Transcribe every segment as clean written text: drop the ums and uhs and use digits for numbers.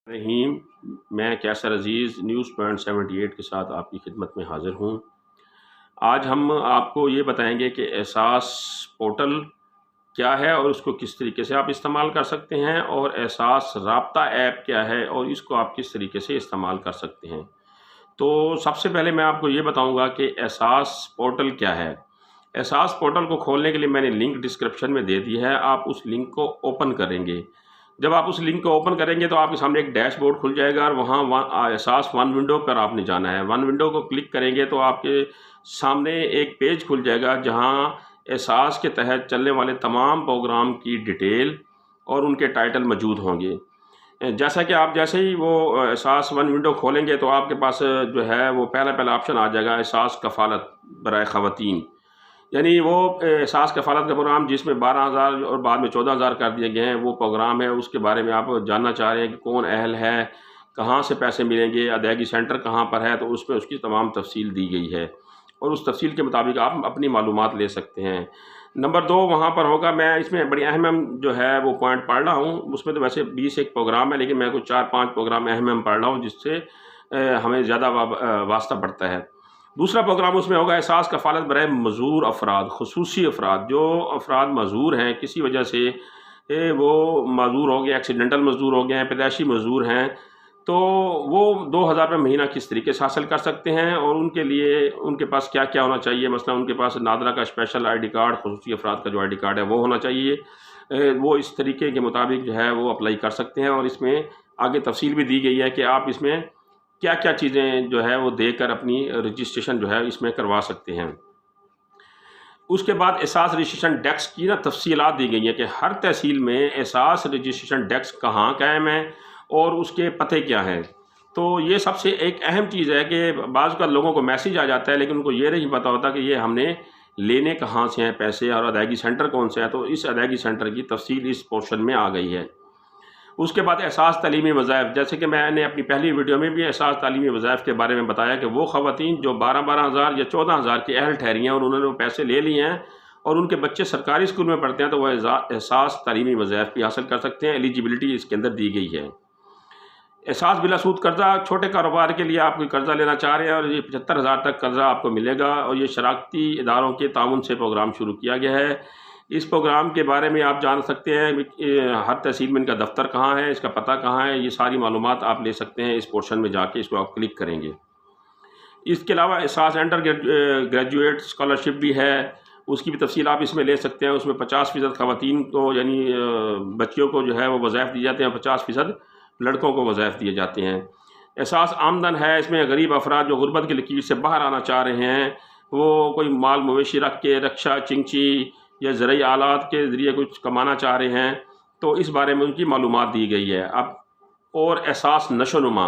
रहीम। मैं कैसर अजीज़ news point 78 के साथ आपकी खिदमत में हाज़िर हूँ। आज हम आपको ये बताएंगे कि एहसास पोर्टल क्या है और उसको किस तरीके से आप इस्तेमाल कर सकते हैं, और एहसास राब्ता ऐप क्या है और इसको आप किस तरीके से इस्तेमाल कर सकते हैं। तो सबसे पहले मैं आपको ये बताऊंगा कि एहसास पोर्टल क्या है। एहसास पोर्टल को खोलने के लिए मैंने लिंक डिस्क्रिप्शन में दे दी है। आप उस लिंक को ओपन करेंगे। जब आप उस लिंक को ओपन करेंगे तो आपके सामने एक डैशबोर्ड खुल जाएगा और वहाँ एहसास वन विंडो पर आपने जाना है। वन विंडो को क्लिक करेंगे तो आपके सामने एक पेज खुल जाएगा जहाँ एहसास के तहत चलने वाले तमाम प्रोग्राम की डिटेल और उनके टाइटल मौजूद होंगे। जैसा कि आप जैसे ही वो एहसास वन विंडो खोलेंगे तो आपके पास जो है वो पहला ऑप्शन आ जाएगा, एहसास कफ़ालत बराए ख़वातीन। यानी वो एहसास कफ़ालत का प्रोग्राम जिसमें 12,000 और बाद में 14,000 कर दिए गए हैं, वो प्रोग्राम है। उसके बारे में आप जानना चाह रहे हैं कि कौन अहल है, कहाँ से पैसे मिलेंगे, अदायगी सेंटर कहाँ पर है, तो उसमें उसकी तमाम तफसील दी गई है और उस तफसील के मुताबिक आप अपनी मालूमात ले सकते हैं। नंबर 2 वहाँ पर होगा। मैं इसमें बड़ी अहम जो है वो पॉइंट पढ़ रहा हूँ। उसमें तो वैसे 20 एक प्रोग्राम है, लेकिन मैं कुछ 4-5 प्रोग्राम अहम पढ़ रहा हूँ जिससे हमें ज़्यादा वास्ता पड़ता है। दूसरा प्रोग्राम उसमें होगा एहसास कफ़ालत बराए मज़ूर अफराद, खुसूसी अफराद। जो अफराद मज़ूर हैं, किसी वजह से वो मज़ूर हो गए, एक्सीडेंटल मज़दूर हो गए हैं, पैदाइशी मज़दूर हैं, तो वो 2,000 रुपये महीना किस तरीके से हासिल कर सकते हैं और उनके लिए उनके पास क्या क्या होना चाहिए। मसलन उनके पास नादरा का स्पेशल ID कार्ड, खुसूसी अफराद का जो ID कार्ड है वो होना चाहिए। वो इस तरीके के मुताबिक जो है वो अप्लाई कर सकते हैं और इसमें आगे तफसील भी दी गई है कि आप इसमें क्या क्या चीज़ें जो है वो देकर अपनी रजिस्ट्रेशन जो है इसमें करवा सकते हैं। उसके बाद एहसास रजिस्ट्रेशन डेस्क की तफसीलात दी गई हैं कि हर तहसील में एहसास रजिस्ट्रेशन डेस्क कहाँ कायम है और उसके पते क्या हैं। तो ये सबसे एक अहम चीज़ है कि बाज़ का लोगों को मैसेज आ जाता है लेकिन उनको ये नहीं पता होता कि ये हमने लेने कहाँ से हैं पैसे और अदायगी सेंटर कौन सा है। तो इस अदायगी सेंटर की तफसील इस पोर्शन में आ गई है। उसके बाद एहसास तालीमी वज़ाइफ, जैसे कि मैंने अपनी पहली वीडियो में भी एहसास तालीमी वज़ाइफ के बारे में बताया कि वो ख़वातीन जो 12,000 या 14,000 के अहल ठहरी हैं और उन्होंने वो पैसे ले लिए हैं और उनके बच्चे सरकारी स्कूल में पढ़ते हैं, तो वह एहसास तालीमी वज़ाइफ भी हासिल कर सकते हैं। एलिजिबिलिटी इसके अंदर दी गई है। एहसास बिलासूद कर्ज़ा, छोटे कारोबार के लिए आप कोई कर्ज़ा लेना चाह रहे हैं और ये 75,000 तक कर्ज़ा आपको मिलेगा और ये शराकती इदारों के ताउन से प्रोग्राम शुरू किया गया है। इस प्रोग्राम के बारे में आप जान सकते हैं हर तहसील में इनका दफ्तर कहाँ है, इसका पता कहाँ है, ये सारी मालूमात आप ले सकते हैं इस पोर्शन में जाके। इसको आप क्लिक करेंगे। इसके अलावा एहसास अंडर ग्रेजुएट स्कॉलरशिप भी है, उसकी भी तफसील आप इसमें ले सकते हैं। उसमें 50% ख़वातीन को यानी बच्चियों को जो है वो वज़ाइफ दिए जाते हैं, 50% लड़कों को वज़ाइफ दिए जाते हैं। एहसास आमदन है, इसमें गरीब अफराद जो गुर्बत की लकीर से बाहर आना चाह रहे हैं, वो कोई माल मवेशी रख के रक्षा चिंची या ज़रूरी आलात के ज़रिए कुछ कमाना चाह रहे हैं, तो इस बारे में उनकी मालूमात दी गई है। अब और एहसास नशोनुमा,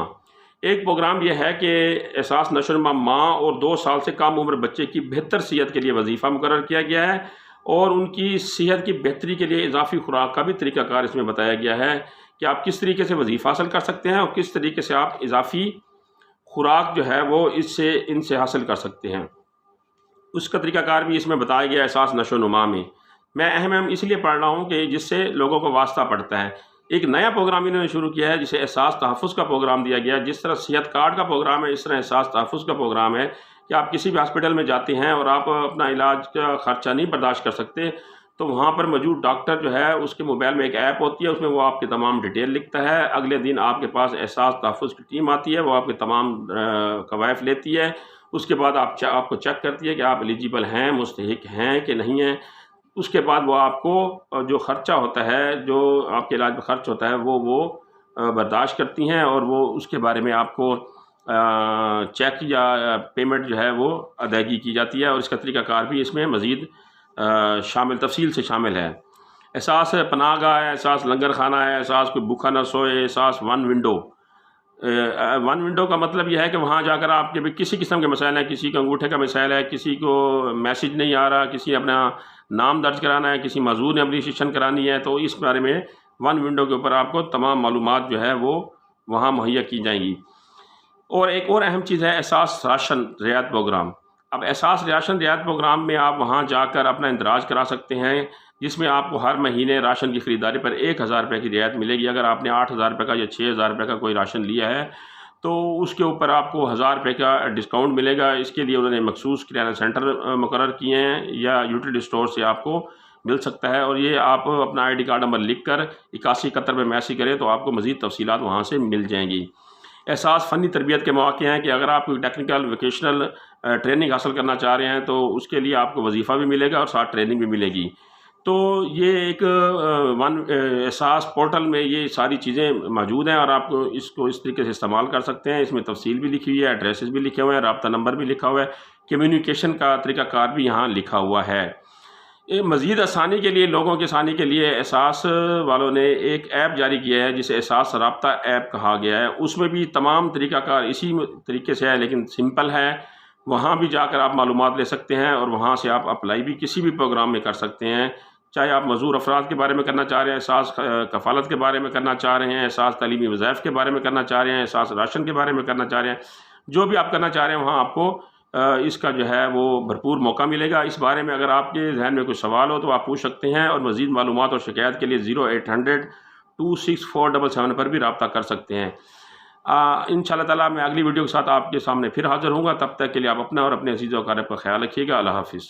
एक प्रोग्राम यह है कि एहसास नशोनुमा माँ और 2 साल से कम उम्र बच्चे की बेहतर सेहत के लिए वजीफ़ा मुकर्रर किया गया है और उनकी सेहत की बेहतरी के लिए इजाफी खुराक का भी तरीक़ाकार इसमें बताया गया है कि आप किस तरीके से वजीफ़ा हासिल कर सकते हैं और किस तरीके से आप इजाफी खुराक जो है वो इनसे हासिल कर सकते हैं। उसका तरीक़ाकार भी इसमें बताया गया एहसास नशोनुमा में। मैं अहम इसलिए पढ़ रहा हूँ कि जिससे लोगों को वास्ता पड़ता है। एक नया प्रोग्राम इन्होंने शुरू किया है जिसे एहसास तहफ़्फ़ुज़ का प्रोग्राम दिया गया है। जिस तरह सेहत कार्ड का प्रोग्राम है, इस तरह एहसास तहफ़्फ़ुज़ का प्रोग्राम है कि आप किसी भी हॉस्पिटल में जाते हैं और आप अपना इलाज का ख़र्चा नहीं बर्दाश्त कर सकते, तो वहाँ पर मौजूद डॉक्टर जो है उसके मोबाइल में एक ऐप होती है, उसमें वो आपकी तमाम डिटेल लिखता है। अगले दिन आपके पास एहसास तहफ़्फ़ुज़ की टीम आती है, वो आपके तमाम कवायफ लेती है। उसके बाद आपको चेक करती है कि आप एलिजिबल हैं, मुस्तहिक हैं कि नहीं हैं। उसके बाद वो आपको जो ख़र्चा होता है, जो आपके इलाज में ख़र्च होता है, वो बर्दाश्त करती हैं और वो उसके बारे में आपको चेक या पेमेंट जो है वो अदायगी की जाती है और इसका तरीक़ाकार भी इसमें मज़ीद तफसील से शामिल है। एहसास पनाहगाह है, एहसास लंगर खाना है, एहसास कोई भूखा न सोए, एहसास वन विंडो का मतलब यह है कि वहाँ जाकर आपके भी किसी किस्म के मसाइल हैं, किसी को अंगूठे का मसाइल है, किसी को मैसेज नहीं आ रहा, किसी अपना नाम दर्ज कराना है, किसी मज़दूर ने अपनी रजिस्ट्रेशन करानी है, तो इस बारे में वन विंडो के ऊपर आपको तमाम मालूमात जो है वो वहाँ मुहैया की जाएंगी। और एक और अहम चीज़ है एहसास राशन रियायत प्रोग्राम। अब एहसास राशन रियायत प्रोग्राम में आप वहाँ जाकर अपना इंदराज करा सकते हैं جس میں آپ کو ہر مہینے راشن کی خریداری پر 1000 روپے کی رعایت ملے گی۔ اگر آپ نے 8000 روپے کا یا 6000 روپے کا کوئی راشن لیا ہے تو اس کے اوپر آپ کو 1000 روپے کا ڈسکاؤنٹ ملے گا۔ اس کے لیے انہوں نے مخصوص کرانہ سینٹر مقرر کیے ہیں یا یوٹیلیٹی اسٹور سے آپ کو مل سکتا ہے، اور یہ آپ اپنا ID کارڈ نمبر لکھ کر 8171 میں میسج کریں تو آپ کو مزید تفصیلات وہاں سے مل جائیں گی۔ احساس فنی تربیت کے مواقع ہیں کہ اگر آپ کوئی ٹیکنیکل ووکیشنل ٹریننگ حاصل کرنا چاہ رہے ہیں تو اس کے لیے آپ کو وظیفہ بھی ملے گا اور ساتھ ٹریننگ بھی ملے گی۔ تو یہ ایک احساس پورٹل میں یہ ساری چیزیں موجود ہیں، اور آپ کو اس طریقے سے استعمال کر سکتے ہیں۔ اس میں تفصیل بھی لکھی ہوئی ہے، ایڈریسز بھی لکھے ہوئے ہیں، رابطہ نمبر بھی لکھا ہوا ہے، کمیونیکیشن کا طریقہ کار بھی یہاں لکھا ہوا ہے۔ مزید آسانی کے لیے، لوگوں کی آسانی کے لیے احساس والوں نے ایک ایپ جاری کیا ہے جسے احساس رابطہ ایپ کہا گیا ہے۔ اس میں بھی تمام طریقہ کار اسی طریقے سے ہے لیکن سمپل ہے۔ وہاں بھی جا کر آپ معلومات لے سکتے ہیں اور وہاں سے آپ اپلائی بھی کسی بھی پروگرام میں کر سکتے ہیں، چاہے آپ معذور افراد کے بارے میں کرنا چاہ رہے ہیں، احساس کفالت کے بارے میں کرنا چاہ رہے ہیں، احساس تعلیمی وظائف کے بارے میں کرنا چاہ رہے ہیں، احساس راشن کے بارے میں کرنا چاہ رہے ہیں، جو بھی آپ کرنا چاہ رہے ہیں وہاں آپ کو اس کا جو ہے وہ بھرپور موقع ملے گا۔ اس بارے میں اگر آپ کے ذہن میں کوئی سوال ہو تو آپ پوچھ سکتے ہیں، اور مزید معلومات اور شکایت کے لیے 0800 26477 پر بھی رابطہ کر سکتے ہیں۔ انشاءاللہ تعالیٰ میں اگلی ویڈیو کے ساتھ آپ کے سامنے پھر حاضر ہوں گا۔ تب تک کے لیے آپ اپنا اور اپنے عزیز و اقارب کا خیال رکھیے گا۔ اللہ حافظ۔